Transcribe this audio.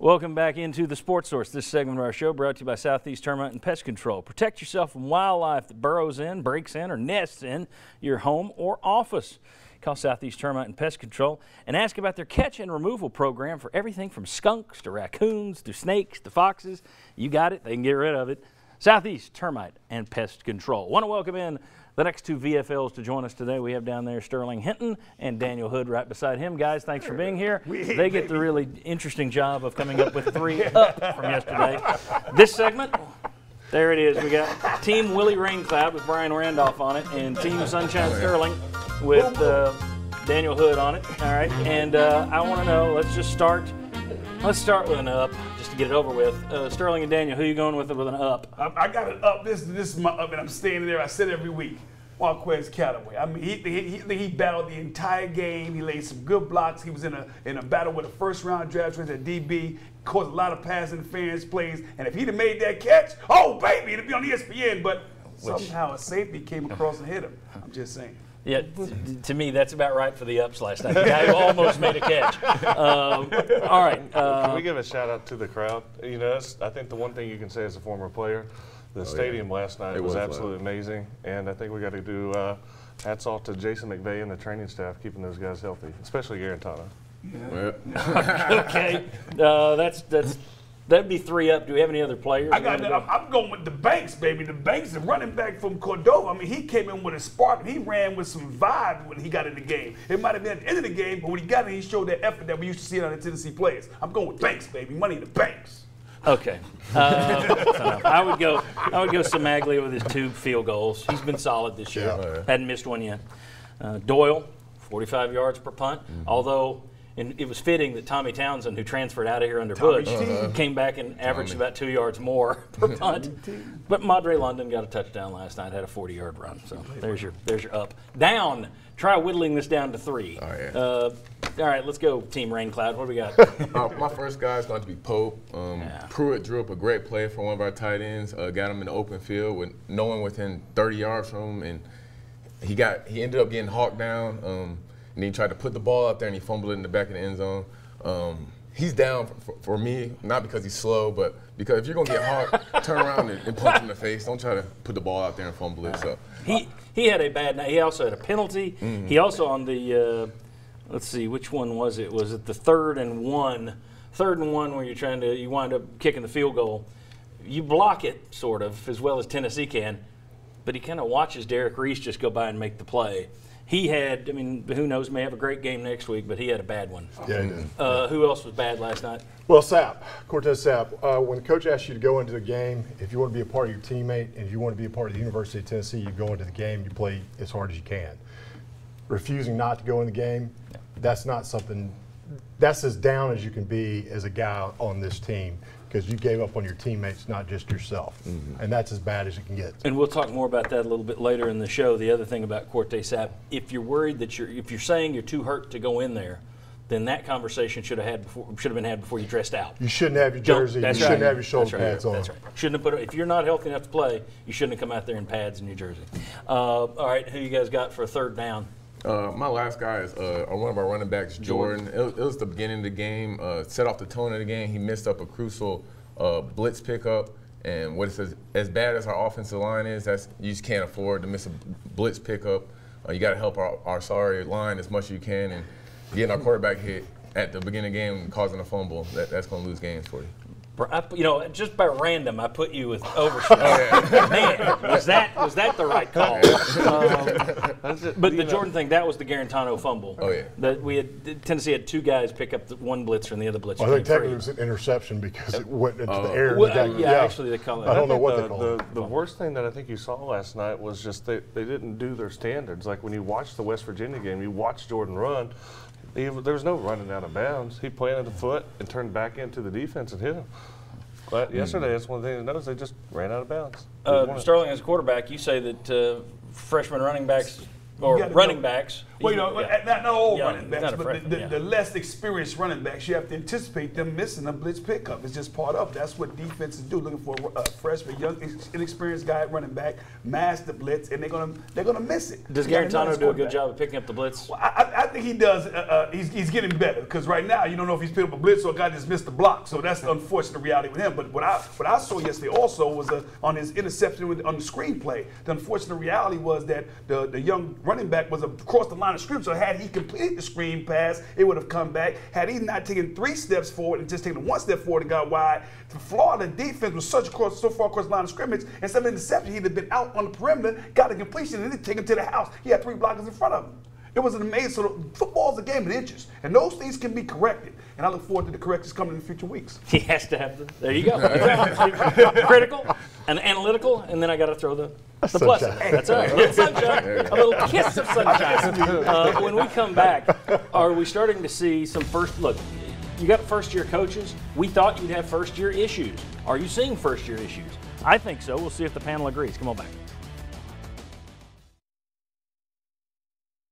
Welcome back into the Sports Source. This segment of our show brought to you by Southeast Termite and Pest Control. Protect yourself from wildlife that burrows in, breaks in, or nests in your home or office. Call Southeast Termite and Pest Control and ask about their catch and removal program for everything from skunks to raccoons to snakes to foxes. You got it. They can get rid of it. Southeast Termite and Pest Control. Want to welcome in the next two VFLs to join us today. We have down there Sterling Hinton and Daniel Hood right beside him. Guys, thanks for being here. They get the really interesting job of coming up with 3 up from yesterday. This segment, there it is. We got Team Willie Raincloud with Brian Randolph on it and Team Sunshine Sterling with Daniel Hood on it. All right, and I want to know, let's start with an up just to get it over with. Sterling and Daniel, who are you going with an up? I got an up. This is my up, and I'm standing there. I said it every week. Marquez Callaway. I mean, he battled the entire game. He laid some good blocks. He was in a battle with a first-round draft choice at DB. Caused a lot of passing interference plays. And if he'd have made that catch, oh baby, it'd be on ESPN. But somehow a safety came across and hit him. I'm just saying. Yeah, to me, that's about right for the ups last night. The guy who almost made a catch. All right. Can we give a shout out to the crowd? You know, I think the one thing you can say as a former player, the stadium last night was absolutely amazing. And I think we got to do hats off to Jason McVay and the training staff keeping those guys healthy, especially Garantano. Yeah. Okay. That'd be 3 up. Do we have any other players? I'm going with the Banks, baby. The Banks, the running back from Cordova. I mean, he came in with a spark. He ran with some vibe when he got in the game. It might have been at the end of the game, but when he got in, he showed that effort that we used to see on the Tennessee players. I'm going with Banks, baby. Money in the Banks. Okay. I would go Samaglia with his 2 field goals. He's been solid this year. Yeah. Hadn't missed one yet. Doyle, 45 yards per punt. Although it was fitting that Tommy Townsend, who transferred out of here under Bush, came back and averaged about 2 yards more per punt. But Madre London got a touchdown last night, had a 40-yard run. So there's your up. Down. Try whittling this down to 3. All right, let's go Team Raincloud. What do we got? My first guy is going to be Pope. Pruitt drew up a great play for one of our tight ends. Got him in the open field with no one within 30 yards from him, and he ended up getting hawked down. And he tried to put the ball out there, and he fumbled it in the back of the end zone. He's down for me, not because he's slow, but because if you're going to get hawked, turn around and punch him in the face. Don't try to put the ball out there and fumble it. So He had a bad night. He also had a penalty. He also on the let's see, which one was it? Was it the 3rd and 1? 3rd and 1 where you wind up kicking the field goal. You block it, sort of, as well as Tennessee can, but he kind of watches Derek Reese just go by and make the play. He had, I mean, who knows, may have a great game next week, but he had a bad one. Yeah, he did. Who else was bad last night? Well, Cortez Sapp. When the coach asks you to go into the game, if you want to be a part of your teammate and if you want to be a part of the University of Tennessee, you go into the game, you play as hard as you can. Refusing not to go in the game, that's not something, that's as down as you can be as a guy on this team, because you gave up on your teammates, not just yourself. And that's as bad as it can get. And we'll talk more about that a little bit later in the show. The other thing about Cortez Sapp, if you're worried that if you're saying you're too hurt to go in there, then that conversation should have been had before you dressed out. You shouldn't have your jersey. You shouldn't have your shoulder pads on. That's right. Shouldn't have if you're not healthy enough to play, you shouldn't have come out there in pads in your jersey. All right, who you guys got for a 3rd down? My last guy is one of our running backs, Jordan. It was the beginning of the game. Set off the tone of the game. He missed up a crucial blitz pickup. And what it says, as bad as our offensive line is, you just can't afford to miss a blitz pickup. You got to help our sorry line as much as you can. And getting our quarterback hit at the beginning of the game and causing a fumble, that's going to lose games for you. Just by random, I put you with Overshown. Man, was that the right call? But the Jordan thing, that was the Garantano fumble. Oh yeah. That Tennessee had 2 guys pick up one blitzer and the other blitzer. Well, I think technically it was an interception because it went into the air. Actually, they call it. I don't know what they call it. The worst thing that I think you saw last night was just they didn't do their standards. Like when you watch the West Virginia game, you watch Jordan run. There was no running out of bounds. He planted the foot and turned back into the defense and hit him. But yesterday, that's one thing to notice. They just ran out of bounds. Sterling, as a quarterback, you say that freshman running backs Or gotta running go- backs. Well, not all Young, running backs, not a but freshman, the less experienced running backs, you have to anticipate them missing a blitz pickup. It's just part of it. That's what defenses do, looking for a freshman, young, inexperienced guy at running back, mask the blitz, and they're gonna miss it. Does You gotta know Garantano his do a good quarterback. job of picking up the blitz? Well, I think he does. He's getting better because right now you don't know if he's picking up a blitz or a guy just missed the block. So that's the unfortunate reality with him. But what I saw yesterday also was on his interception on the screenplay. The unfortunate reality was that the young running back was across the line of scrimmage. So had he completed the screen pass, it would have come back. Had he not taken 3 steps forward and just taken 1 step forward and got wide, the Florida defense was so far across the line of scrimmage. Instead of interception, he'd have been out on the perimeter, got a completion, and then taken to the house. He had 3 blockers in front of him. It was an amazing. So football is a game of inches, and those things can be corrected. And I look forward to the corrections coming in future weeks. He has to have there you go. Critical and analytical, and then I got to throw the plus. That's all right. It's sunshine. A little kiss of sunshine. When we come back, are we starting to see some first look? You got first-year coaches. We thought you'd have first-year issues. Are you seeing first-year issues? I think so. We'll see if the panel agrees. Come on back.